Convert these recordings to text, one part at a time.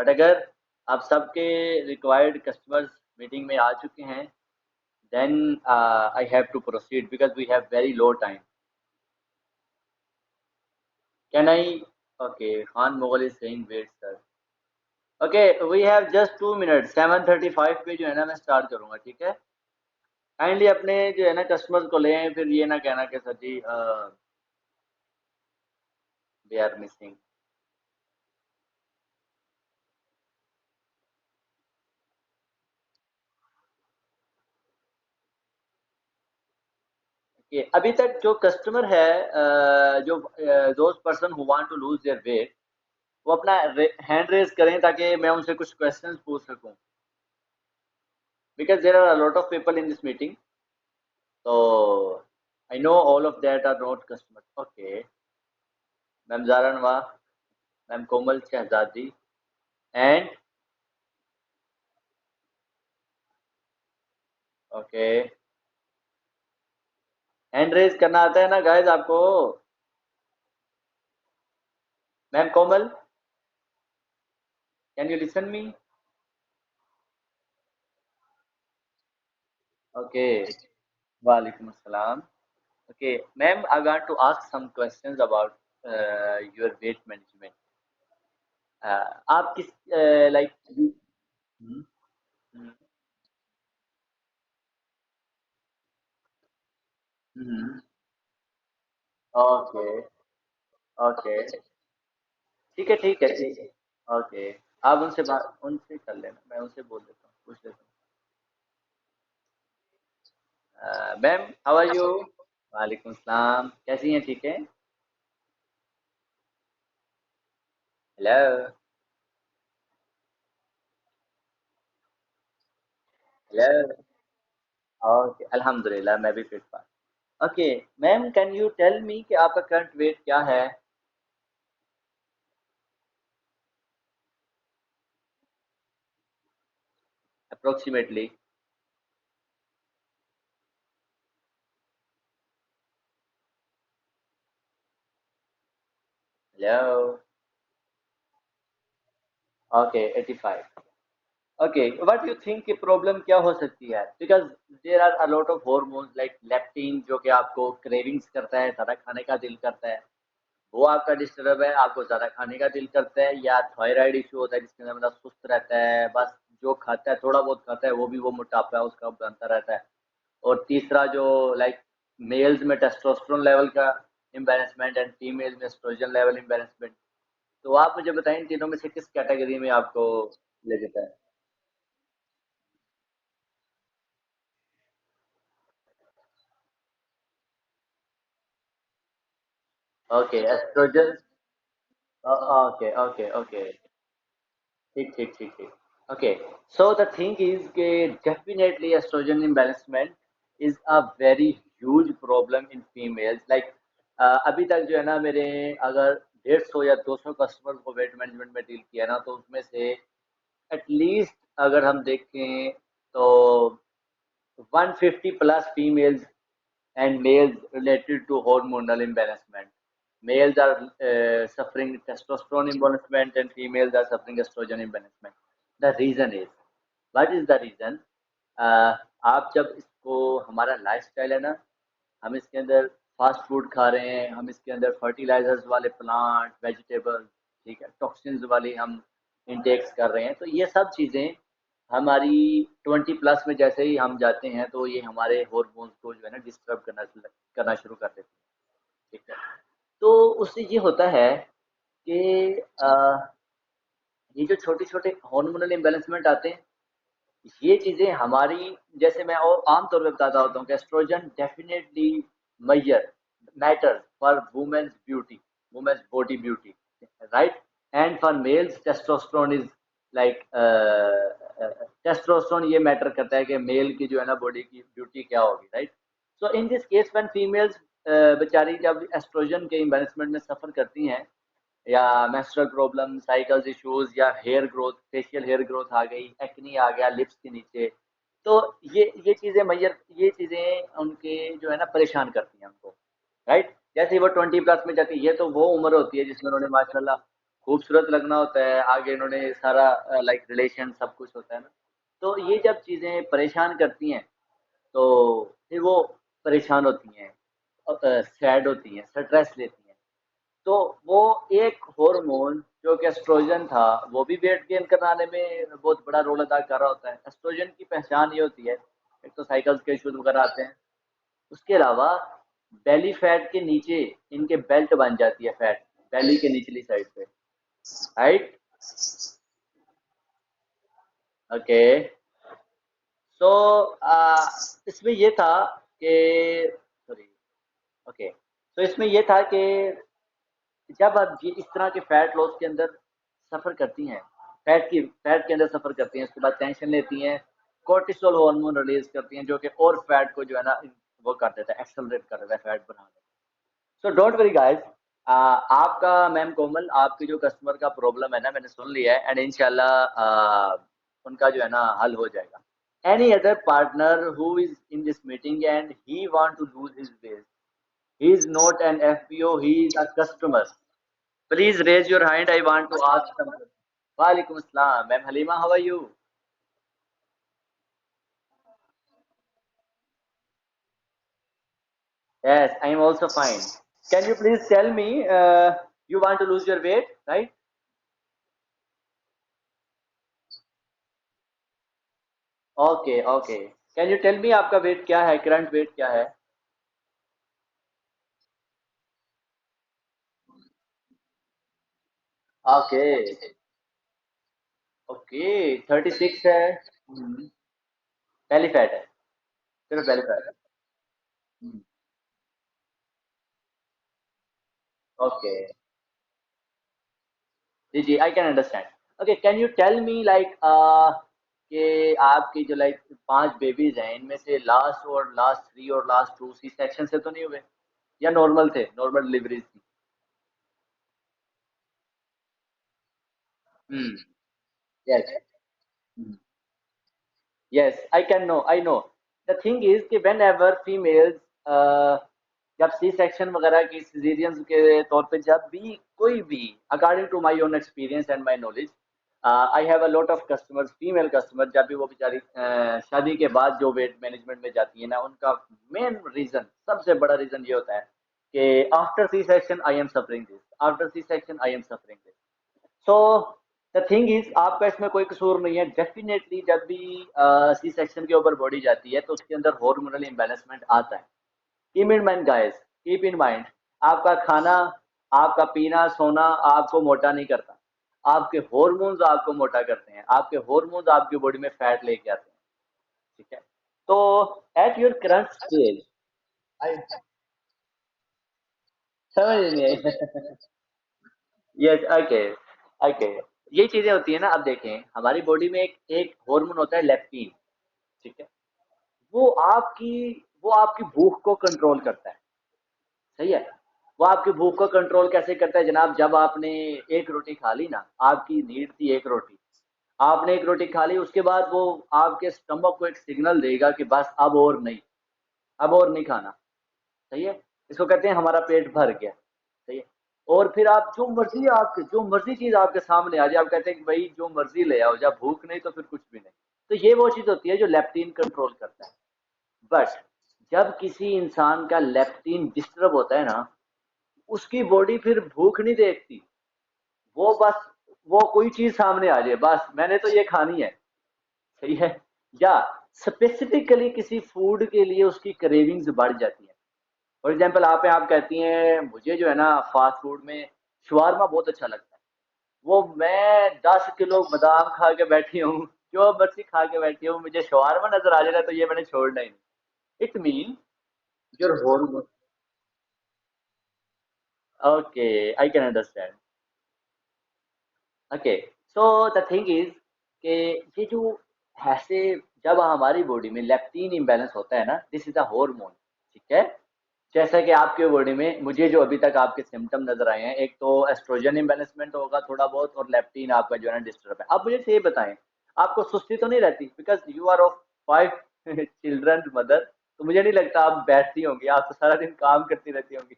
But अगर आप सबके रिक्वायर्ड कस्टमर्स मीटिंग में आ चुके हैं, then I have to proceed because we have very low time. Can I? Okay, Khan Mughal is saying wait, sir. Okay, we have just 2 minutes. 7:35 पे जो है ना मैं स्टार्ट करूँगा, ठीक है? काइंडली अपने जो है ना कस्टमर्स को लें, फिर ये ना कहना कि sir ji they are missing. Okay, अभी तक जो कस्टमर है जो those person who want to lose their weight, वो अपना हैंड रेज करें ताकि मैं उनसे कुछ क्वेश्चंस पूछ सकूं, because there are a lot of people in this meeting, so I know all of that are not customers. Okay, ma'am Zara Nawa, ma'am Komal Shahzadi, and okay, hand raise करना आता है ना गाइस आपको? Ma'am Komal, can you listen me? Okay, वालेकुम अस्सलाम। Okay ma'am, I want to ask some questions about your weight management. आप किस like okay okay, ठीक है ठीक है। ओके, आप उनसे बात उनसे कर लेना, मैं उनसे बोल देता हूँ, पूछ लेता हूँ। Ma'am how are you? वालेकुम सलाम, कैसी हैं, ठीक है? Hello hello. ओके, अल्हम्दुलिल्लाह मैं भी फिट हूँ। Okay ma'am, can you tell me कि आपका करंट वेट क्या है? Approximately. Hello. Okay 85। Okay, what you think की प्रॉब्लम क्या हो सकती है? Because there are a lot of hormones like leptin जो कि आपको क्रेविंग्स करता है, ज़्यादा खाने का दिल करता है, वो आपका डिस्टर्ब है, आपको ज़्यादा खाने का दिल करता है, या थायराइड इशू होता है जिसके अंदर बंदा सुस्त रहता है, बस जो खाता है थोड़ा बहुत खाता है वो भी वो मोटापा है उसका बनता रहता है। और तीसरा जो लाइक मेल्स में टेस्टोस्टेरोन लेवल का इम्बैलेंसमेंट एंड फीमेल में एस्ट्रोजन लेवल इम्बैलेंसमेंट। तो आप मुझे बताएं इन तीनों में से किस कैटेगरी में आपको ले जाता है? Okay estrogen. Okay okay okay, ठीक ठीक ठीक ठीक। Okay, so the thing is कि definitely estrogen imbalancement is a very huge problem in females. Like अभी तक जो है ना मेरे अगर 150 या 200 कस्टमर को वेट मैनेजमेंट में डील किया ना, तो उसमें से एटलीस्ट अगर हम देखें तो 150 plus females and males related to hormonal imbalancement. Males are suffering testosterone imbalancement and females are suffering estrogen imbalancement. The reason is, what is the reason? आप जब इसको हमारा लाइफस्टाइल है ना, हम इसके अंदर फास्ट फूड खा रहे हैं, हम इसके अंदर फर्टिलाइजर्स वाले प्लांट वेजिटेबल्स, ठीक है, टॉक्सिन्स वाली हम इंटेक्स कर रहे हैं, तो ये सब चीज़ें हमारी 20 प्लस में जैसे ही हम जाते हैं तो ये हमारे हॉर्मोन्स को जो है ना डिस्टर्ब करना शुरू कर देते हैं, ठीक है? तो उससे ये होता है कि ये जो छोटे छोटे हार्मोनल इम्बेलेंसमेंट आते हैं, ये चीज़ें हमारी, जैसे मैं और आम तौर पे बताता होता हूँ कि estrogen definitely major matters for womens beauty, womens body beauty, right? And for males testosterone is like testosterone ये मैटर करता है कि मेल की जो है ना बॉडी की ब्यूटी क्या होगी, right? So in this case when females बेचारी जब एस्ट्रोजन के इम्बैलेंसमेंट में सफ़र करती हैं, या मेंस्ट्रुअल प्रॉब्लम, साइकल्स इश्यूज, या hair growth, facial hair growth आ गई, एक्नी आ गया लिप्स के नीचे, तो ये चीज़ें मैयर, ये चीज़ें उनके जो है ना परेशान करती हैं उनको, राइट? जैसे ही वो 20 प्लस में जाती है, ये तो वो उम्र होती है जिसमें उन्होंने माशाल्लाह खूबसूरत लगना होता है, आगे इन्होंने सारा लाइक रिलेशन सब कुछ होता है ना। तो ये जब चीज़ें परेशान करती हैं, तो फिर वो परेशान होती हैं, सैड होती हैं, स्ट्रेस लेती हैं। तो वो एक हार्मोन जो कि एस्ट्रोजन था, वो भी वेट गेन कराने में बहुत बड़ा रोल अदा कर रहा होता है। एस्ट्रोजन की पहचान ये होती है, एक तो साइकिल्स के इश्यूज वगैरह आते हैं, उसके अलावा बेली फैट के नीचे इनके बेल्ट बन जाती है, फैट बेली के निचली साइड पे, राइट। ओके। सो इसमें ये था कि, सॉरी, ओके, तो इसमें ये था कि जब आप ये इस तरह के फैट लॉस के अंदर सफर करती हैं, फैट के अंदर सफर करती हैं, उसके बाद टेंशन लेती हैं, कोर्टिसोल हार्मोन रिलीज करती हैं, जो कि और फैट को जो है ना वो कर देता है, एक्सेलरेट कर देता है फैट बनाने। सो डोंट वरी गाइस, आपका मैम कोमल, आपकी जो कस्टमर का प्रॉब्लम है ना, मैंने सुन लिया है, एंड इंशाल्लाह उनका जो है ना हल हो जाएगा। Any other partner who is in this meeting and he want to lose his weight, he is not an FPO, he is a customer. Please raise your hand. I want to ask something. Walaikum Assalam. Ma'am Halima, how are you? Yes, I am also fine. Can you please tell me, you want to lose your weight, right? Okay, okay. Can you tell me आपका weight क्या है? Current weight क्या है? Okay, okay. 36 है। पहली fat है। सिर्फ पहली फैट है। ओके। जी जी, I can understand. Okay, can you tell me like कि आपकी जो लाइक 5 बेबीज हैं, इनमें से लास्ट 3 और लास्ट 2 सी सेक्शन से तो नहीं हुए, या नॉर्मल थे, नॉर्मल डिलीवरीज थी? Hmm. Yes. Yes, I can know, I know. The thing is कि व्हेन एवर फीमेल्स जब सी सेक्शन वगैरह की सिजेरियंस के तौर पे, जब भी कोई भी, according to my own experience and my knowledge, I have a lot of customers, female customer, जब भी वो बेचारी शादी के बाद जो वेट मैनेजमेंट में जाती है ना, उनका मेन रीजन, सबसे बड़ा रीजन ये होता है कि after C section I am suffering this, after C section I am suffering this. So the thing is, आपका इसमें कोई कसूर नहीं है। डेफिनेटली जब भी सी सेक्शन के ऊपर बॉडी जाती है, तो उसके अंदर हार्मोनल इम्बैलेंसमेंट आता है। Keep in mind guys, keep in mind, आपका खाना, आपका पीना, सोना आपको मोटा नहीं करता, आपके हार्मोन्स आपको मोटा करते हैं, आपके हार्मोन्स आपकी बॉडी में फैट लेके आते हैं। ठीक है। तो एट योर करंट स्टेज, आई समझ नहीं आई। Yes, okay, okay. ये चीजें होती है ना। अब देखें, हमारी बॉडी में एक एक हार्मोन होता है लेप्टिन। ठीक है। वो आपकी वो आपकी भूख को कंट्रोल करता है। सही है। वो आपकी भूख को कंट्रोल कैसे करता है जनाब? जब आपने एक रोटी खा ली ना, आपकी नीड थी एक रोटी, आपने एक रोटी खा ली, उसके बाद वो आपके स्टमक को एक सिग्नल देगा कि बस अब और नहीं, अब और नहीं खाना। सही है। इसको कहते हैं हमारा पेट भर गया। सही है। और फिर आप जो मर्जी चीज आपके सामने आ जाए, आप कहते हैं कि भाई जो मर्जी ले आओ, जब भूख नहीं तो फिर कुछ भी नहीं। तो ये वो चीज होती है जो लेप्टिन कंट्रोल करता है। बट जब किसी इंसान का लेप्टिन डिस्टर्ब होता है ना, उसकी बॉडी फिर भूख नहीं देखती। वो बस, वो कोई चीज सामने आ जाए, बस मैंने तो ये खानी है। सही है। या स्पेसिफिकली किसी फूड के लिए उसकी क्रेविंग्स बढ़ जाती है। फॉर एग्जाम्पल, आप कहती हैं मुझे जो है ना फास्ट फूड में शवारमा बहुत अच्छा लगता है, वो मैं 10 किलो बादाम खा के बैठी हूँ, जो मर्जी खा के बैठी हूँ, मुझे शवारमा नजर आ जाएगा तो ये मैंने छोड़ना ही नहीं। It mean your whole. Okay, I can understand. Okay. So the thing is कि ये जो ऐसे, जब हमारी बॉडी में लेप्टिन इम्बैलेंस होता है ना, दिस इज अ हार्मोन। ठीक है। जैसा कि आपके बॉडी में मुझे जो अभी तक आपके सिम्टम नजर आए हैं, एक तो एस्ट्रोजन इम्बैलेंसमेंट होगा थोड़ा बहुत, और लेप्टिन आपका जो है ना डिस्टर्ब है। अब मुझे ये बताएं, आपको सुस्ती तो नहीं रहती? Because you are of 5 children mother, तो मुझे नहीं लगता आप बैठती होंगी, आप तो सारा दिन काम करती रहती होंगी।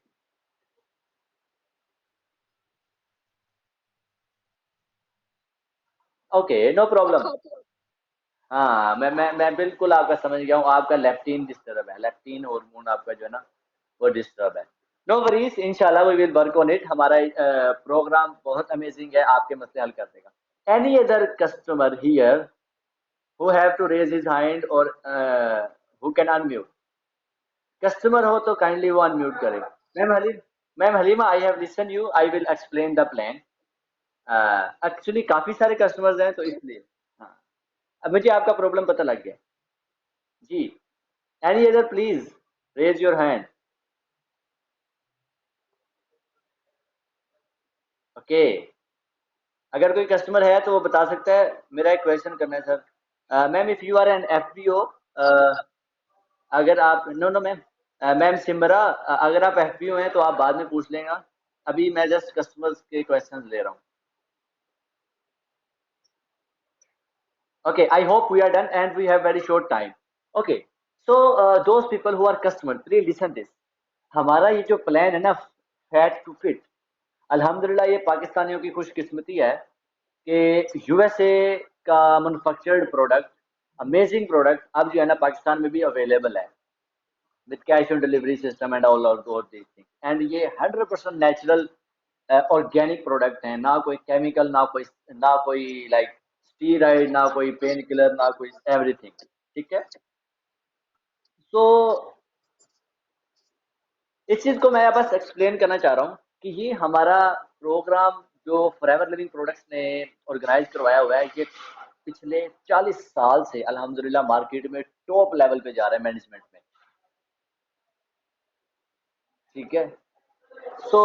Okay, no problem. हाँ, मैं बिल्कुल आपका समझ गया हूँ। आपका लेप्टिन डिस्टर्ब है, लेप्टिन हार्मोन आपका जो है ना वो डिस्टर्ब है। नो वरीज, इंशाल्लाह we will work on it. हमारा प्रोग्राम बहुत अमेजिंग है, आपके मसले हल कर देगा। Any other customer here who have to raise his hand और हु कैन अनम्यूट? कस्टमर हो तो काइंडली वो अनम्यूट करें। Ma'am Halima, I have listen you, I will explain the plan. Actually काफी सारे कस्टमर्स हैं तो इसलिए। हाँ, अब मुझे आपका प्रॉब्लम पता लग गया जी। Any other please raise your hand. Okay, अगर कोई कस्टमर है तो वो बता सकता है। मेरा एक क्वेश्चन करना है sir. Ma'am, if you are an FPO, अगर आप, no no ma'am, ma'am Simra, अगर आप एफपीओ हैं तो आप बाद में पूछ लेगा। अभी मैं जस्ट कस्टमर्स के क्वेश्चंस ले रहा हूँ। Okay, I hope we are done and we have very short time. Okay, so those people who are customers, please listen this. हमारा ये जो प्लान है ना, फैट टू फिट, अल्हम्दुलिल्लाह ये पाकिस्तानियों की खुशकिस्मती है कि यूएसए का मैन्युफैक्चर्ड प्रोडक्ट, अमेजिंग प्रोडक्ट, अब जो है ना पाकिस्तान में भी अवेलेबल है with cash on delivery system and all of these things. And ये 100% नेचुरल ऑर्गेनिक प्रोडक्ट है, ना कोई केमिकल, ना कोई लाइक स्टीराइड, ना कोई पेन किलर, ना कोई एवरीथिंग। ठीक है, तो इस चीज को मैं बस एक्सप्लेन करना चाह रहा हूँ कि ये हमारा प्रोग्राम जो फॉरएवर लिविंग प्रोडक्ट्स ने ऑर्गेनाइज करवाया हुआ है, ये पिछले 40 साल से अल्हम्दुलिल्लाह मार्केट में टॉप लेवल पे जा रहा है मैनेजमेंट में। ठीक है, so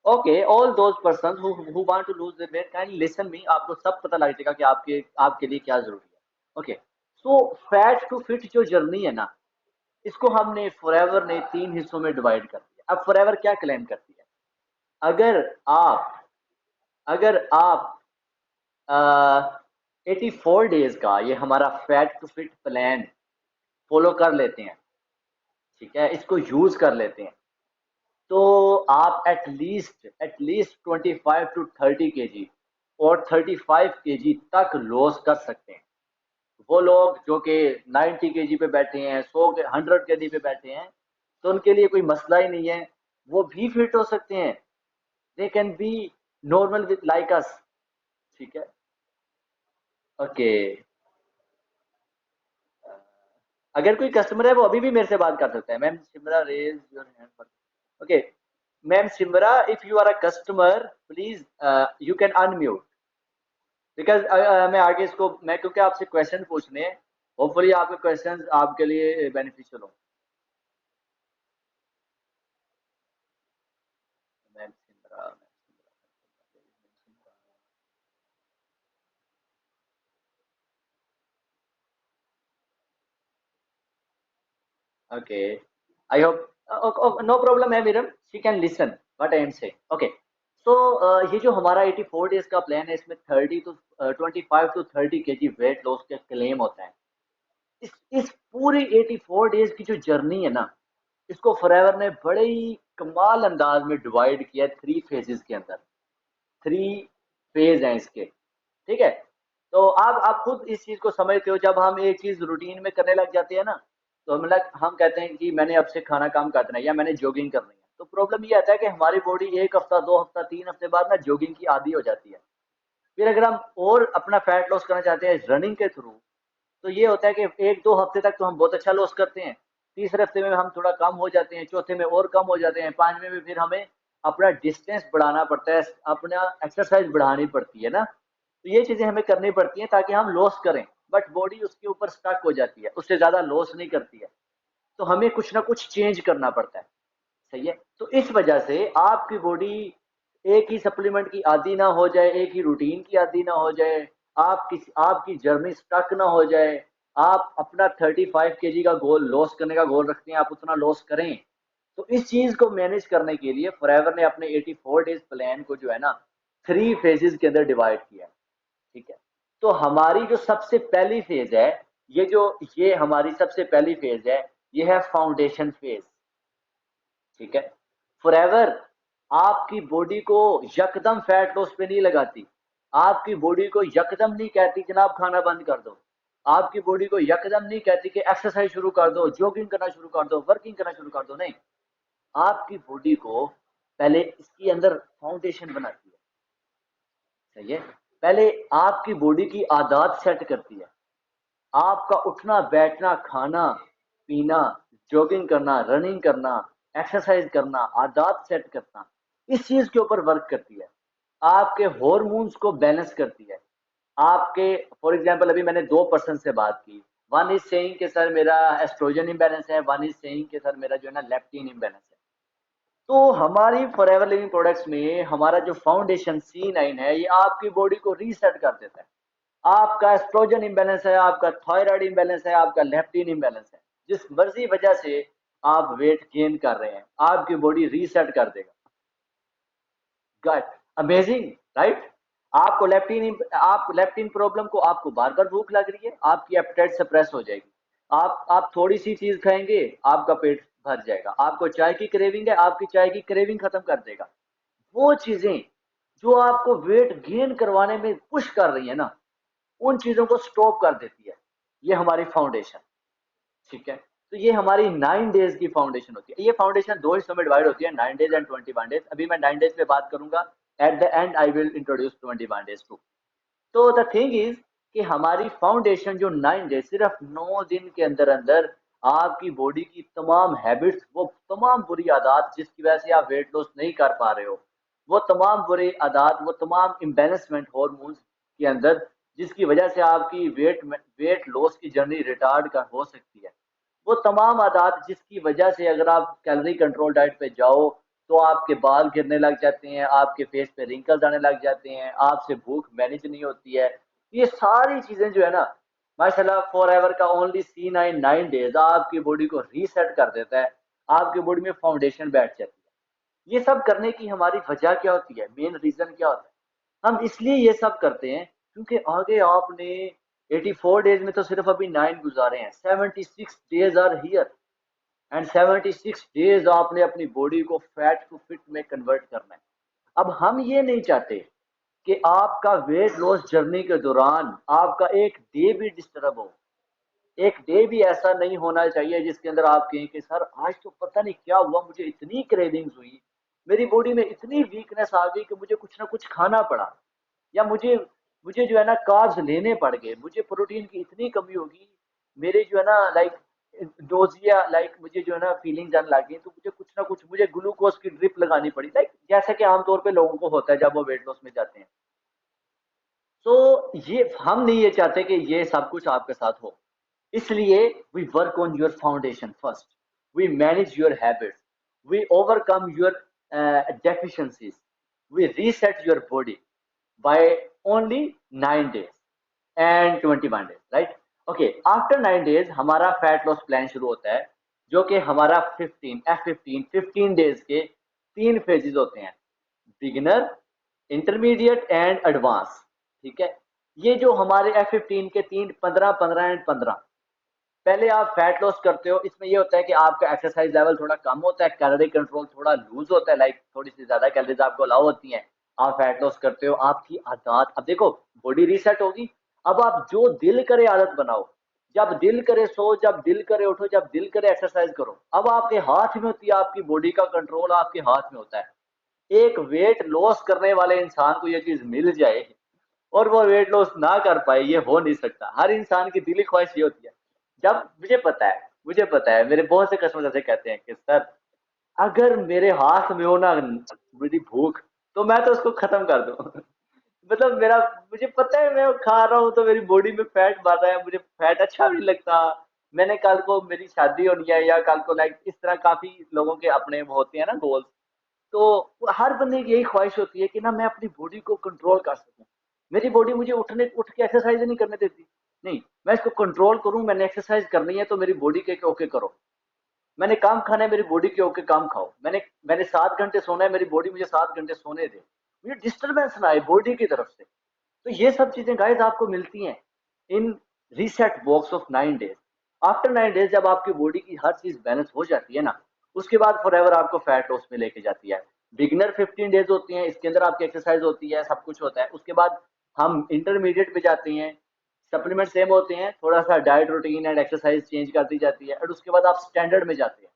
okay, all those person who want to lose their weight kindly listen me. आपको सब पता लग जाएगा कि आपके आपके लिए क्या जरूरी है। Okay, so fat to fit जो जर्नी है ना, इसको हमने फॉरएवर ने 3 हिस्सों में डिवाइड कर दिया। अब फॉरएवर क्या क्लेम करती है? अगर आप अगर आप 84 डेज का ये हमारा fat to fit plan follow कर लेते हैं, ठीक है, इसको यूज कर लेते हैं, तो आप एटलीस्ट 25 to 30 kg और 35 kg तक लॉस कर सकते हैं। वो लोग जो कि 90 kg पे बैठे हैं, 100 kg पे बैठे हैं, तो उनके लिए कोई मसला ही नहीं है, वो भी फिट हो सकते हैं। They can be normal with like us. ठीक है, ओके। अगर कोई कस्टमर है वो अभी भी मेरे से बात कर सकता है। Ma'am Simra, raise your hand. Okay, ma'am Simra, if you are a customer please you can unmute, because मैं आगे इसको मैं क्योंकि आपसे क्वेश्चन पूछने हैं, होपफुली आपके क्वेश्चंस आपके लिए बेनिफिशियल हो। Ma'am Simra, okay, I hope no problem है Miram, she can listen what I am say. Okay, so ये जो हमारा 84 डेज का प्लान है, इसमें 25 to 30 kg वेट लॉस का क्लेम होता है। इस पूरी 84 डेज की जो जर्नी है ना, इसको फॉरएवर ने बड़े ही कमाल अंदाज में डिवाइड किया है 3 फेजेस के अंदर। 3 फेज हैं इसके। ठीक है, तो आप खुद इस चीज को समझते हो, जब हम एक चीज रूटीन में करने लग जाते हैं ना, तो हम कहते हैं कि मैंने अब से खाना कम कर देना है या मैंने जॉगिंग करनी है। तो प्रॉब्लम ये आता है कि हमारी बॉडी 1 हफ्ता, 2 हफ्ता, 3 हफ्ते बाद ना जॉगिंग की आदी हो जाती है। फिर अगर हम और अपना फैट लॉस करना चाहते हैं रनिंग के थ्रू, तो ये होता है कि 1-2 हफ्ते तक तो हम बहुत अच्छा लॉस करते हैं, तीसरे हफ्ते में हम थोड़ा कम हो जाते हैं, चौथे में और कम हो जाते हैं, पांचवें में फिर हमें अपना डिस्टेंस बढ़ाना पड़ता है, अपना एक्सरसाइज बढ़ानी पड़ती है ना। तो ये चीजें हमें करनी पड़ती हैं ताकि हम लॉस करें, बट बॉडी उसके ऊपर स्टक हो जाती है, उससे ज्यादा लॉस नहीं करती है। तो हमें कुछ ना कुछ चेंज करना पड़ता है। सही है, तो इस वजह से आपकी बॉडी एक ही सप्लीमेंट की आदी ना हो जाए, एक ही रूटीन की आदी ना हो जाए, आपकी जर्नी स्टक ना हो जाए। आप अपना 35 kg का गोल, लॉस करने का गोल रखते हैं, आप उतना लॉस करें। तो इस चीज को मैनेज करने के लिए फॉरएवर ने अपने 84 डेज प्लान को जो है ना 3 फेजेस के अंदर डिवाइड किया है। ठीक है, तो हमारी जो सबसे पहली फेज है, ये हमारी सबसे पहली फेज है, ये है फाउंडेशन फेज। ठीक है, फॉरएवर आपकी बॉडी को यकदम फैट लॉस पे नहीं लगाती। आपकी बॉडी को यकदम नहीं कहती जनाब खाना बंद कर दो, आपकी बॉडी को यकदम नहीं कहती कि एक्सरसाइज शुरू कर दो, जॉगिंग करना शुरू कर दो, वर्किंग करना शुरू कर दो, नहीं। आपकी बॉडी को पहले इसके अंदर फाउंडेशन बनाती है, सही है। पहले आपकी बॉडी की आदत सेट करती है, आपका उठना बैठना खाना पीना, जॉगिंग करना, रनिंग करना, एक्सरसाइज करना, आदत सेट करना, इस चीज के ऊपर वर्क करती है। आपके हॉर्मोन्स को बैलेंस करती है। आपके फॉर एग्जांपल अभी मैंने दो पर्सन से बात की, वन इज सेइंग कि सर मेरा एस्ट्रोजन इम्बैलेंस है, वन इज सेइंग कि सर मेरा जो है ना लेप्टिन इम्बैलेंस है। तो हमारी फॉरएवर लिविंग प्रोडक्ट्स में हमारा जो फाउंडेशन C9 है, ये आपकी बॉडी को रीसेट कर देता है। आपका एस्ट्रोजन इम्बैलेंस है, आपका थायराइड इम्बैलेंस है, आपका लेप्टिन इम्बैलेंस है, जिस मर्जी वजह से आप वेट गेन कर रहे हैं, आपकी बॉडी रीसेट कर देगा। गट अमेजिंग, राइट। आप लेप्टिन प्रॉब्लम को, आपको बार बार भूख लग रही है, आपकी एपेटाइट सप्रेस हो जाएगी। आप थोड़ी सी चीज खाएंगे, आपका पेट भर जाएगा। आपको चाय की क्रेविंग है, आपकी चाय की क्रेविंग खत्म कर देगा। वो चीजें जो आपको वेट गेन करवाने में पुश कर रही है ना, उन चीजों को स्टॉप कर देती है। ये हमारी फाउंडेशन, ठीक है। तो ये हमारी 9 डेज की फाउंडेशन होती है। ये फाउंडेशन दो हिस्सों में डिवाइड होती है, 9 डेज एंड 21 डेज। अभी मैं 9 डेज पे बात करूंगा, at the end I will introduce 21 days to. तो द थिंग इज कि हमारी फाउंडेशन जो 9 डेज, सिर्फ 9 दिन के अंदर अंदर आपकी बॉडी की तमाम हैबिट्स, वो तमाम बुरी आदत जिसकी वजह से आप वेट लॉस नहीं कर पा रहे हो, वो तमाम बुरी आदत, वो तमाम इम्बेलेंसमेंट हॉर्मोन्स के अंदर, जिसकी वजह से आपकी वेट लॉस की जर्नी रिटार्ड कर हो सकती है, वो तमाम आदत जिसकी वजह से अगर आप कैलोरी कंट्रोल डाइट पे जाओ तो आपके बाल गिरने लग जाते हैं, आपके फेस पे रिंकल्स आने लग जाते हैं, आपसे भूख मैनेज नहीं होती है, ये सारी चीजें जो है ना, माशाल्लाह फॉर एवर का ओनली C9 9 डेज आपकी बॉडी को रीसेट कर देता है। आपकी बॉडी में फाउंडेशन बैठ जाती है। ये सब करने की हमारी वजह क्या होती है, मेन रीजन क्या होता है? हम इसलिए ये सब करते हैं क्योंकि आगे आपने 84 डेज में तो सिर्फ अभी 9 गुजारे हैं, 76 days are here, and 76 days आपने अपनी बॉडी को फैट टू फिट में कन्वर्ट करना है। अब हम ये नहीं चाहते कि आपका वेट लॉस जर्नी के दौरान आपका एक डे भी डिस्टर्ब हो। एक डे भी ऐसा नहीं होना चाहिए जिसके अंदर आप कहें कि सर आज तो पता नहीं क्या हुआ, मुझे इतनी क्रेविंग्स हुई, मेरी बॉडी में इतनी वीकनेस आ गई कि मुझे कुछ ना कुछ खाना पड़ा, या मुझे मुझे जो है ना कार्ब्स लेने पड़ गए, मुझे प्रोटीन की इतनी कमी होगी, मेरे जो है ना लाइक डोजिया, लाइक मुझे जो है ना फीलिंग्स आने लगी, तो मुझे कुछ ना कुछ, मुझे ग्लूकोज की ड्रिप लगानी पड़ी, लाइक जैसा कि आमतौर पे लोगों को होता है जब वो वेट लॉस में जाते हैं। तो ये हम नहीं ये चाहते कि ये सब कुछ आपके साथ हो, इसलिए we work on your foundation first, we manage your habits, we overcome your deficiencies, we reset your body by only 9 days and 21 days, right? Okay, after 9 days हमारा फैट लॉस प्लान शुरू होता है, जो कि हमारा 15 डेज के 3 phases होते हैं, बिगिनर, इंटरमीडिएट एंड एडवांस, ठीक है। ये जो हमारे F15 के 3, 15, 15 एंड 15, पहले आप फैट लॉस करते हो, इसमें ये होता है कि आपका एक्सरसाइज लेवल थोड़ा कम होता है, कैलोरी कंट्रोल थोड़ा लूज होता है, लाइक थोड़ी सी ज्यादा कैलोरीज आपको अलाउ होती हैं, आप फैट लॉस करते हो, आपकी आदत, अब देखो बॉडी रीसेट होगी। अब आप जो दिल करे आदत बनाओ, जब दिल करे सो, जब दिल करे उठो, जब दिल करे एक्सरसाइज करो। अब आपके हाथ में होती है, आपकी बॉडी का कंट्रोल आपके हाथ में होता है। एक वेट लॉस करने वाले इंसान को ये चीज मिल जाए और वो वेट लॉस ना कर पाए, ये हो नहीं सकता। हर इंसान की दिली ख्वाहिश ये होती है। जब मुझे पता है मेरे बहुत से कस्टमर ऐसे कहते हैं कि सर अगर मेरे हाथ में हो ना मेरी भूख, तो मैं तो उसको खत्म कर दूं। मतलब मेरा, मुझे पता है मैं खा रहा हूँ तो मेरी बॉडी में फैट बढ़ रहा है, मुझे फैट अच्छा भी लगता। मैंने कल को मेरी शादी होनी है, या कल को लाइक इस तरह काफी लोगों के अपने वो होते हैं ना गोल्स। तो हर बंदे की यही ख्वाहिश होती है कि ना मैं अपनी बॉडी को कंट्रोल कर सकूं। मेरी बॉडी मुझे उठ के एक्सरसाइज नहीं करने देती, नहीं मैं इसको कंट्रोल करूं, मैंने एक्सरसाइज करनी है तो मेरी बॉडी के ओके करो। मैंने काम खाना है, मेरी बॉडी के ओके काम खाओ। मैंने 7 घंटे सोना है, मेरी बॉडी मुझे 7 घंटे सोने दे, मुझे डिस्टरबेंस ना आए बॉडी की तरफ से। तो ये सब चीजें गाइस आपको मिलती हैं in reset box of 9 days. After 9 days जब आपकी बॉडी की हर चीज बैलेंस हो जाती है ना, उसके बाद फॉर एवर आपको फैट लॉस में लेके जाती है। बिगिनर 15 डेज होती हैं, इसके अंदर आपकी एक्सरसाइज होती है, सब कुछ होता है। उसके बाद हम इंटरमीडिएट पे जाते हैं, सप्लीमेंट सेम होते हैं, थोड़ा सा diet routine and exercise change कर दी जाती है, और उसके बाद आप स्टैंडर्ड में जाते हैं।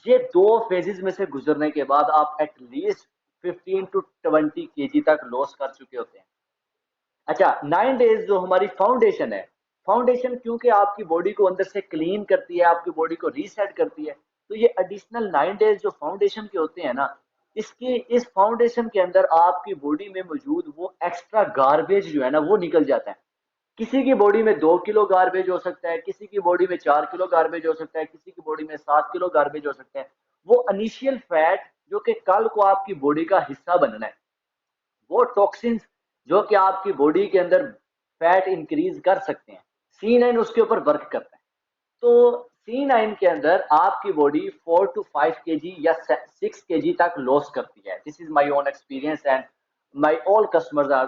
ये दो फेजेस में से गुजरने के बाद आप एटलीस्ट 15 to 20 kg तक लॉस कर चुके होते हैं। अच्छा, 9 डेज जो हमारी फाउंडेशन है, फाउंडेशन क्योंकि आपकी बॉडी को अंदर से क्लीन करती है, आपकी बॉडी को रीसेट करती है, तो ये एडिशनल 9 डेज जो फाउंडेशन के होते हैं ना, इसके इस फाउंडेशन के अंदर आपकी बॉडी में मौजूद वो एक्स्ट्रा गार्बेज जो है ना वो निकल जाता है। किसी की बॉडी में 2 किलो गार्बेज हो सकता है, किसी की बॉडी में 4 किलो गार्बेज हो सकता है, किसी की बॉडी में 7 किलो गार्बेज हो सकता है। वो इनिशियल फैट जो कि कल को आपकी बॉडी का हिस्सा बनना है, वो टॉक्सिन्स जो कि आपकी बॉडी के अंदर फैट इंक्रीज कर सकते हैं, C9 उसके ऊपर वर्क करता है। तो C9 के अंदर आपकी बॉडी 4 to 5 kg या 6 kg तक लॉस करती है। This is my own experience and my all customers are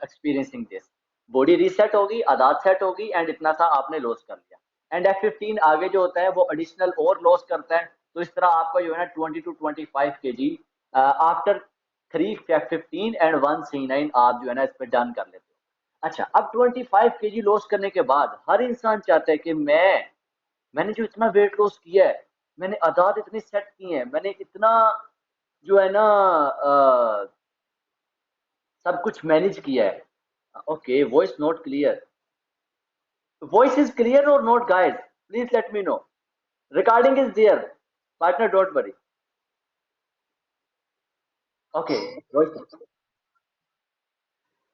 experiencing this. Body reset होगी, आदात सेट होगी एंड इतना सा आपने लॉस कर लिया। एंड F15 आगे जो होता है वो एडिशनल और लॉस करता है। तो इस तरह आपका जो है ना 20 to 25 kg after 3 F15 and 1 C9 आप जो है ना इस पर डन कर लेते हो। अच्छा, अब 25 kg लॉस करने के बाद हर इंसान चाहता है कि मैंने जो इतना वेट लॉस किया है, मैंने आदात इतनी सेट की है, मैंने इतना जो है ना सब कुछ मैनेज किया है। Okay, voice not clear. Voice is clear और not guys? Please let me know. Recording is there partner, don't worry. Okay, voice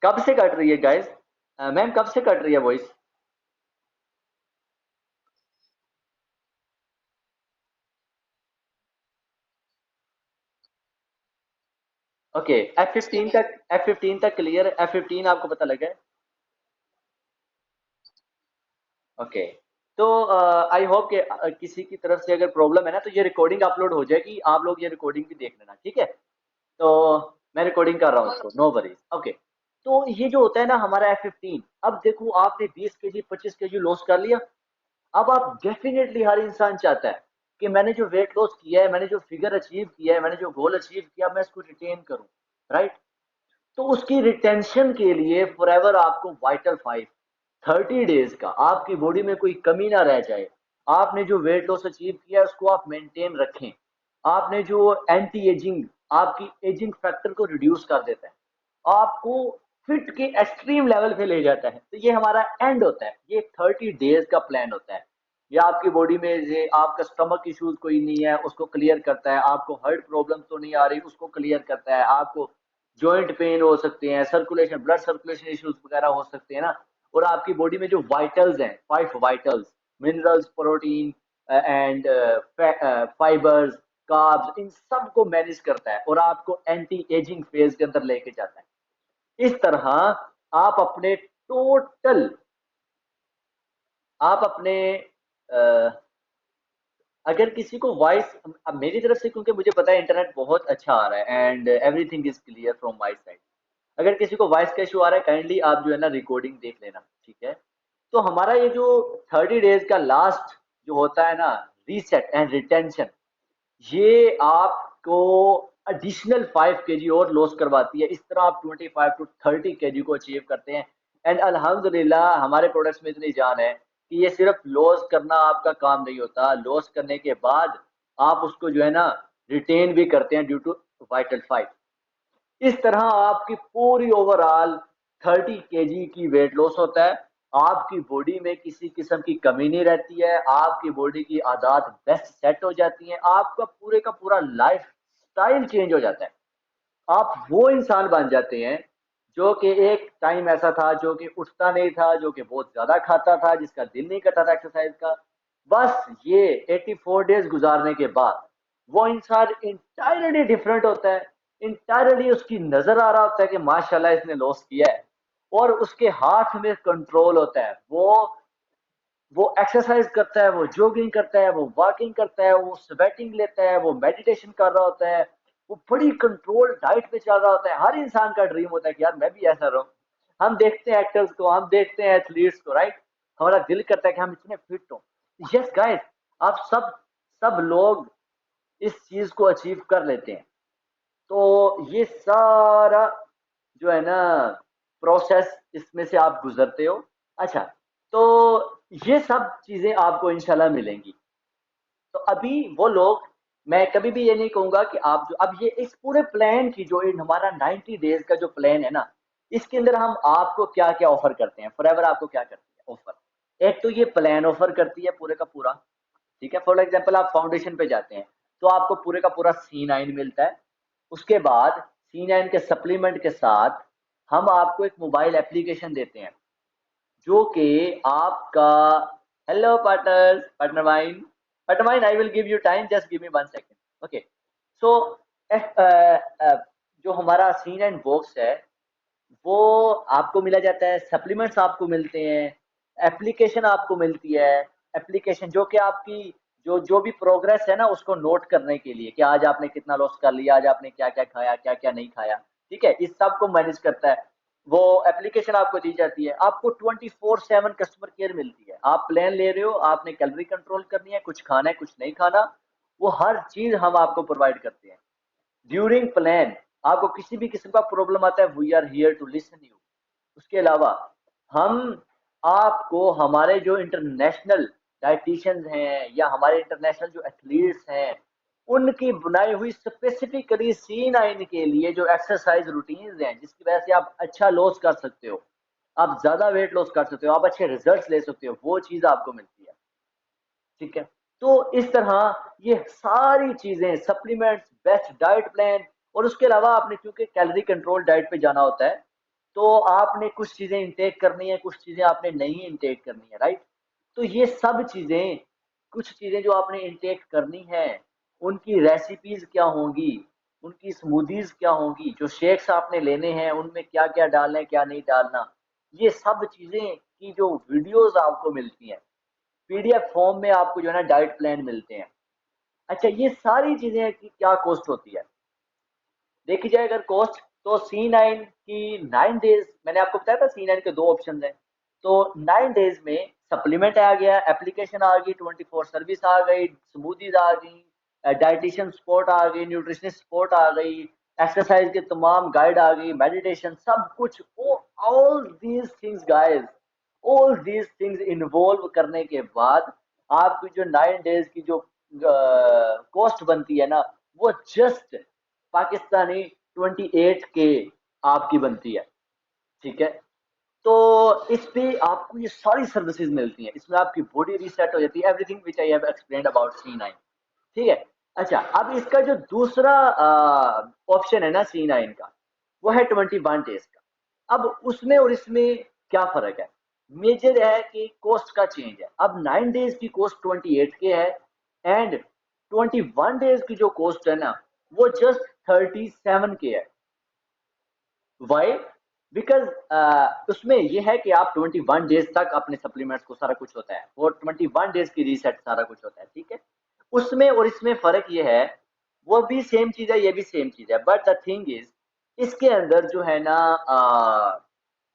कब से कट रही है गाइस? मैम कब से कट रही है वॉइस? ओके, F15 तक क्लियर है? F15 आपको पता लगा है? ओके, तो आई होप कि किसी की तरफ से अगर प्रॉब्लम है ना तो ये रिकॉर्डिंग अपलोड हो जाएगी, आप लोग ये रिकॉर्डिंग भी देख लेना, ठीक है? तो मैं रिकॉर्डिंग कर रहा हूँ उसको, नो वरीज। ओके, तो ये जो होता है ना हमारा F15, अब देखो आपने 20 kg 25 kg लॉस कर लिया। अब आप डेफिनेटली, हर इंसान चाहता है कि मैंने जो वेट लॉस किया है, मैंने जो फिगर अचीव किया है, मैंने जो गोल अचीव किया, मैं इसको रिटेन करूं, राइट? तो उसकी रिटेंशन के लिए फॉर एवर आपको वाइटल 5 30 डेज का आपकी बॉडी में कोई कमी ना रह जाए। आपने जो वेट लॉस अचीव किया है उसको आप मेंटेन रखें। आपने जो एंटी एजिंग, आपकी एजिंग फैक्टर को रिड्यूस कर देता है, आपको फिट के एक्सट्रीम लेवल पे ले जाता है। तो ये हमारा एंड होता है, ये 30 डेज का प्लान होता है। ये आपकी बॉडी में ये आपका स्टमक इश्यूज कोई नहीं है उसको क्लियर करता है, आपको हार्ट प्रॉब्लम तो नहीं आ रही उसको क्लियर करता है, आपको जॉइंट पेन हो सकते हैं, सर्कुलेशन ब्लड सर्कुलेशन इश्यूज वगैरह हो सकते हैं ना, और आपकी बॉडी में जो वाइटल्स हैं, 5 vitals, minerals, protein and fibers, carbs, इन सब को मैनेज करता है और आपको एंटी एजिंग फेज के अंदर लेके जाता है। इस तरह आप अपने टोटल, आप अपने अ, अगर किसी को वॉइस, अब मेरी तरफ से क्योंकि मुझे पता है इंटरनेट बहुत अच्छा आ रहा है and everything is clear from my side, अगर किसी को वॉइस का इशू आ रहा है काइंडली आप जो है ना रिकॉर्डिंग देख लेना, ठीक है? तो हमारा ये जो 30 डेज का लास्ट जो होता है ना, रीसेट एंड रिटेंशन, ये आपको एडिशनल 5 kg और लॉस करवाती है। इस तरह आप 25 to 30 kg को अचीव करते हैं। एंड अल्हम्दुलिल्लाह हमारे प्रोडक्ट्स में इतनी जान है कि ये सिर्फ लॉस करना आपका काम नहीं होता, लॉस करने के बाद आप उसको जो है ना रिटेन भी करते हैं ड्यू टू वाइटल 5। इस तरह आपकी पूरी ओवरऑल 30 kg की वेट लॉस होता है। आपकी बॉडी में किसी किस्म की कमी नहीं रहती है, आपकी बॉडी की आदत बेस्ट सेट हो जाती है, आपका पूरे का पूरा लाइफ स्टाइल चेंज हो जाता है। आप वो इंसान बन जाते हैं जो कि एक टाइम ऐसा था जो कि उठता नहीं था, जो कि बहुत ज्यादा खाता था, जिसका दिल नहीं करता था एक्सरसाइज का। बस ये 84 डेज गुजारने के बाद वो इंसान इंटायरली डिफरेंट होता है। इंटायरली उसकी नजर आ रहा होता है कि माशाल्लाह इसने लॉस किया है, और उसके हाथ में कंट्रोल होता है। वो एक्सरसाइज करता है, वो जॉगिंग करता है, वो वॉकिंग करता है, वो स्वेटिंग लेता है, वो मेडिटेशन कर रहा होता है, वो बड़ी कंट्रोल डाइट पे चल रहा होता है। हर इंसान का ड्रीम होता है कि यार मैं भी ऐसा रहूं। हम देखते हैं एक्टर्स को, हम देखते हैं एथलीट्स को, राइट? हमारा दिल करता है कि हम इतने फिट हो। यस गाइस, आप सब सब लोग इस चीज को अचीव कर लेते हैं। तो ये सारा जो है ना प्रोसेस इसमें से आप गुजरते हो। अच्छा, तो ये सब चीजें आपको इंशाल्लाह मिलेंगी। तो अभी वो लोग, मैं कभी भी ये नहीं कहूंगा कि आप जो अब ये इस पूरे प्लान की जो इन हमारा 90 डेज का जो प्लान है ना, इसके अंदर हम आपको क्या क्या ऑफर करते हैं, फॉरएवर आपको क्या करती है ऑफर। एक तो ये प्लान ऑफर करती है पूरे का पूरा, ठीक है। फॉर एग्जाम्पल आप फाउंडेशन पे जाते हैं तो आपको पूरे का पूरा C9 मिलता है। उसके बाद C9 के सप्लीमेंट के साथ हम आपको एक मोबाइल एप्लीकेशन देते हैं, जो कि आपका, hello partner, partner mine, I will give you time, just give me 1 second, okay. So जो हमारा C9 बॉक्स है, वो आपको मिला जाता है, सप्लीमेंट्स आपको मिलते हैं, एप्लीकेशन आपको मिलती है। एप्लीकेशन जो कि आपकी जो जो भी प्रोग्रेस है ना, उसको नोट करने के लिए कि आज आपने कितना लॉस कर लिया, आज आपने क्या क्या खाया, क्या क्या नहीं खाया, ठीक है, इस सब को मैनेज करता है। वो एप्लीकेशन आपको दी जाती है। आपको 24/7 कस्टमर केयर मिलती है। आप प्लान ले रहे हो, आपने कैलोरी कंट्रोल करनी है, कुछ खाना है कुछ नहीं खाना, वो हर चीज हम आपको प्रोवाइड करते हैं ड्यूरिंग प्लान। आपको किसी भी किस्म का प्रॉब्लम आता है, we are here to listen you. उसके अलावा हम आपको हमारे जो इंटरनेशनल डाइटिशियंस हैं या हमारे इंटरनेशनल जो एथलीट्स हैं, उनकी बनाई हुई स्पेसिफिकली C9 के लिए जो एक्सरसाइज रूटीन्स हैं, जिसकी वजह से आप अच्छा लॉस कर सकते हो, आप ज्यादा वेट लॉस कर सकते हो, आप अच्छे रिजल्ट्स ले सकते हो, वो चीज आपको मिलती है, ठीक है। तो इस तरह ये सारी चीजें, सप्लीमेंट्स, बेस्ट डाइट प्लान, और उसके अलावा आपने क्योंकि कैलोरी कंट्रोल डाइट पे जाना होता है, तो आपने कुछ चीजें इंटेक करनी है, कुछ चीजें आपने नहीं इंटेक करनी है, राइट। तो ये सब चीजें, कुछ चीजें जो आपने इंटेक करनी है, उनकी रेसिपीज क्या होंगी, उनकी स्मूदीज क्या होंगी, जो शेक्स आपने लेने हैं उनमें क्या क्या डालना है क्या नहीं डालना, ये सब चीजें की जो वीडियोस आपको मिलती हैं, PDF फॉर्म में आपको जो है ना डाइट प्लान मिलते हैं। अच्छा, ये सारी चीजें की क्या कॉस्ट होती है, देखी जाए अगर कॉस्ट, तो C9 की 9 डेज, मैंने आपको बताया था C9 के दो ऑप्शन हैं। तो 9 डेज में सप्लीमेंट आ गया, एप्लीकेशन आ गई, 24 सर्विस आ गई, स्मूदीज आ गई, डाइटिशियन सपोर्ट आ गई, न्यूट्रिशनिस्ट सपोर्ट आ गई, एक्सरसाइज के तमाम गाइड आ गई, मेडिटेशन, सब कुछ, all these things guys, all these things involve करने के बाद आपकी जो 9 डेज की जो कॉस्ट बनती है ना, वो जस्ट पाकिस्तानी 28K आपकी बनती है, ठीक है। तो इस पे आपको ये सारी सर्विसेज मिलती हैं, इसमें आपकी बॉडी रीसेट हो जाती है, everything which I have explained about C9, ठीक है। अच्छा, अब इसका जो दूसरा ऑप्शन है ना C9 का, वो है 21 डेज का। अब उसमें और इसमें क्या फर्क है, मेजर है कि कॉस्ट का चेंज है। अब 9 डेज की कॉस्ट 28K है, एंड 21 डेज की जो कॉस्ट है ना, वो जस्ट 37K है। वाई? बिकॉज उसमें यह है कि आप 21 डेज तक अपने सप्लीमेंट्स को, सारा कुछ होता है, और 21 डेज की रीसेट सारा कुछ होता है, ठीक है। उसमें और इसमें फर्क यह है, वो भी सेम चीज है, ये भी सेम चीज है, बट द थिंग इज, इसके अंदर जो है ना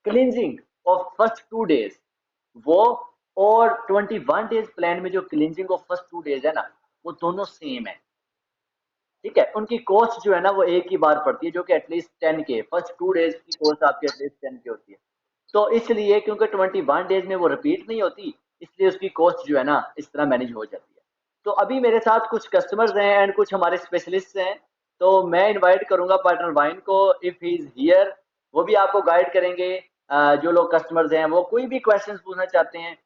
क्लिनजिंग ऑफ फर्स्ट 2 डेज, वो, और 21 डेज प्लान में जो क्लिनजिंग ऑफ फर्स्ट 2 डेज है ना, वो दोनों सेम है, ठीक है। उनकी कॉस्ट जो है ना वो एक ही बार पड़ती है, जो कि एटलीस्ट 10K, फर्स्ट 2 डेज की कॉस्ट आपकी एटलीस्ट 10K होती है। तो इसलिए क्योंकि 21 डेज में वो रिपीट नहीं होती, इसलिए उसकी कॉस्ट जो है ना इस तरह मैनेज हो जाती है। तो अभी मेरे साथ कुछ कस्टमर्स हैं एंड कुछ हमारे स्पेशलिस्ट हैं, तो मैं इनवाइट करूंगा पार्टनर वाइन को, इफ ही इज हियर, वो भी आपको गाइड करेंगे। जो लोग कस्टमर्स हैं वो कोई भी क्वेश्चंस पूछना चाहते हैं,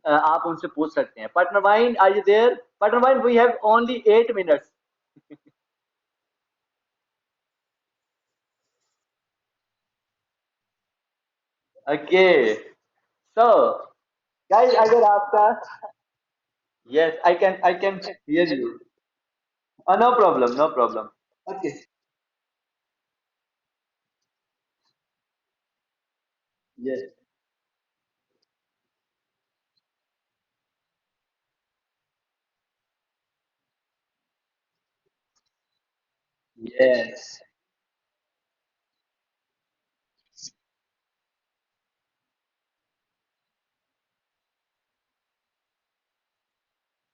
आप उनसे पूछ सकते हैं। पार्टनर वाइन, आर यू देयर? पार्टनर वाइन, we have only 8 minutes. Okay, so guys, अगर आपका, yes, I can hear you, no problem, no problem, okay, yes, yes,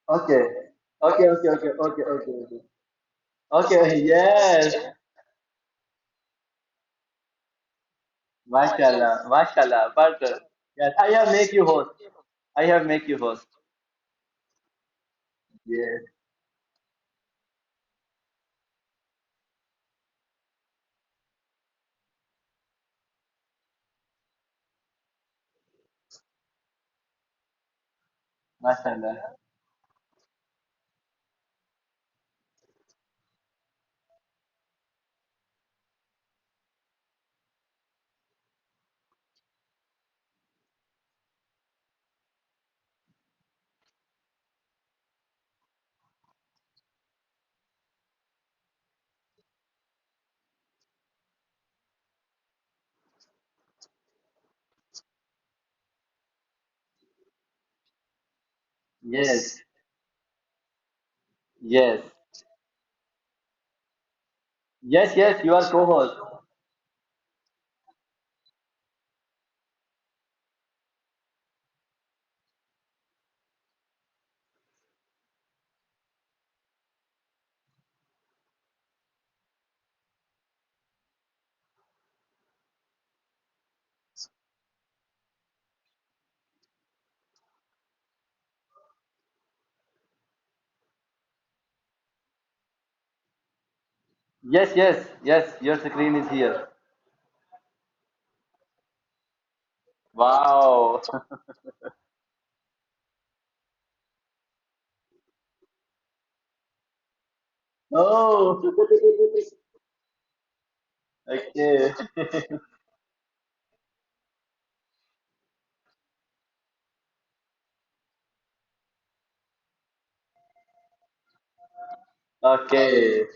okay, okay, okay, okay, okay, okay, okay, okay, yes, Mashallah, mashallah, partner. Yes, I have make you host. I have make you host. Yes, mashallah. Yes, yes, yes, yes. You are co-host. Yes, yes, yes. Your screen is here. Wow. Oh. Okay. Okay.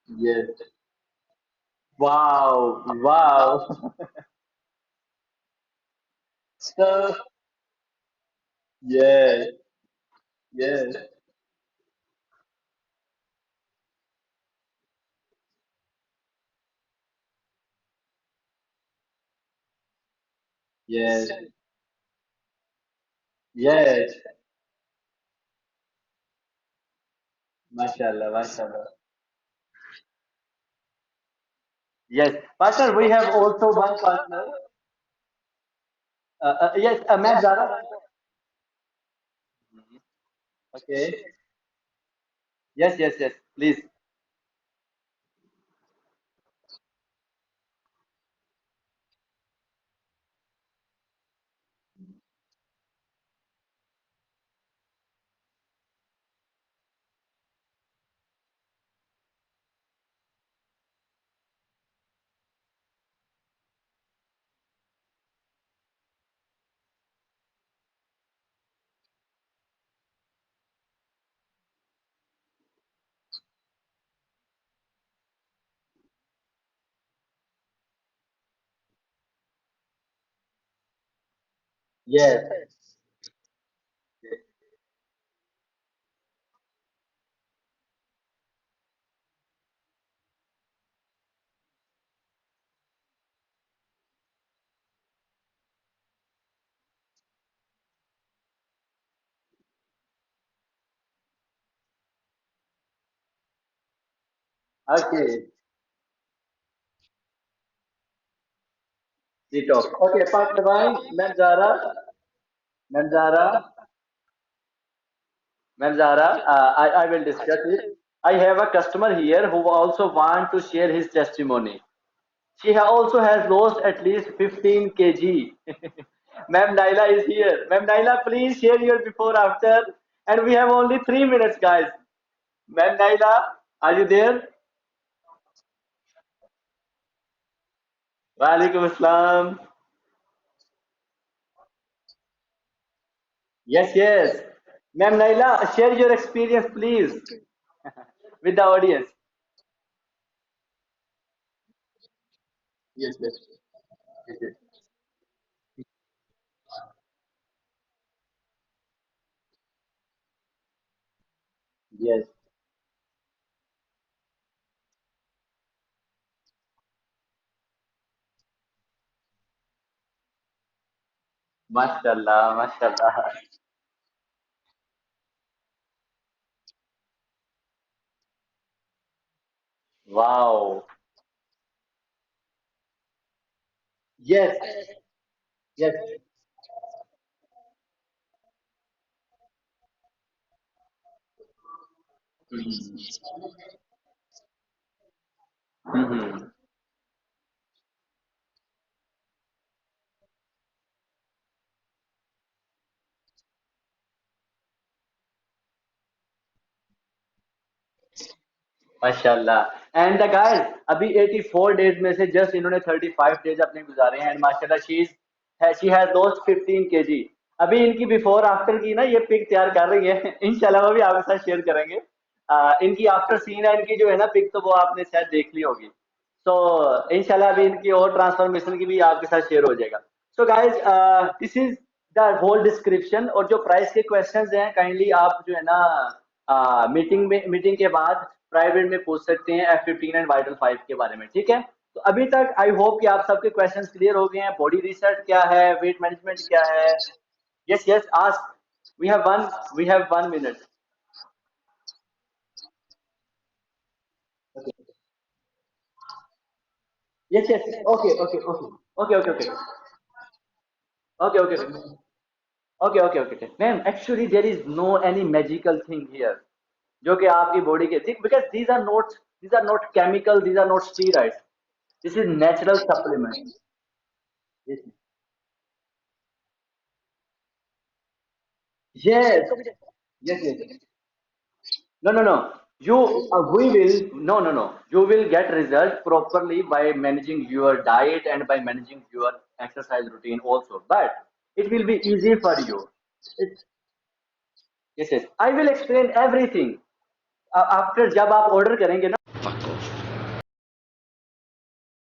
Yes. Wow. Wow. So, yes, yes, yes, yes. Mashallah, mashallah. Yes, partner, we have also one partner. Yes, Ma'am Zara. Okay. Yes, yes, yes. Please. Yes, okay. We talk. Okay, partner one, Ma'am Zara. Ma'am Zara. Ma'am Zara, I will discuss it. I have a customer here who also want to share his testimony. She also has lost at least 15 kg. Ma'am Naila is here. Ma'am Naila, please share your before after. And we have only 3 minutes, guys. Ma'am Naila, are you there? Walaikum Assalam. Yes, yes. Ma'am Naila, share your experience, please, with the audience. Yes, yes. Yes, yes. Yes. माशाल्लाह, माशाल्लाह। Wow! Yes, yes. Hmm, hmm, hmm. माशाल्लाह and the guys अभी 84 days में से just इन्होंने 35 days अपने गुजारे हैं एंड माशाल्लाह शी हैज लॉस्ट 15 केजी। अभी इनकी बिफोर आफ्टर की ना ये पिक तैयार कर रही है इंशाल्लाह वो भी आपके साथ शेयर करेंगे। इनकी आफ्टर सीन है इनकी जो है ना पिक तो वो आपने शायद देख ली होगी। तो इंशाल्लाह अभी इनकी और ट्रांसफॉर्मेशन की भी आपके साथ शेयर हो जाएगा। So guys this is the whole description और जो प्राइस के क्वेश्चंस हैं काइंडली आप जो है ना मीटिंग के बाद प्राइवेट में पूछ सकते हैं F15 एंड वाइटल 5 के बारे में, ठीक है। तो अभी तक आई होप कि आप सबके क्वेश्चंस क्लियर हो गए हैं। बॉडी रिसर्च क्या है, वेट मैनेजमेंट क्या है। Yes yes ask. We have 1 minute. Yes yes okay okay okay okay okay okay okay okay okay okay okay ma'am actually there is no any magical thing here जो कि आपकी body के ठीक because these are not chemical, these are not steroids, this is natural supplement. Yes yes yes no no no you we will no no no you will get result properly by managing your diet and by managing your exercise routine also, but it will be easy for you. it, yes yes I will explain everything after जब आप order करेंगे ना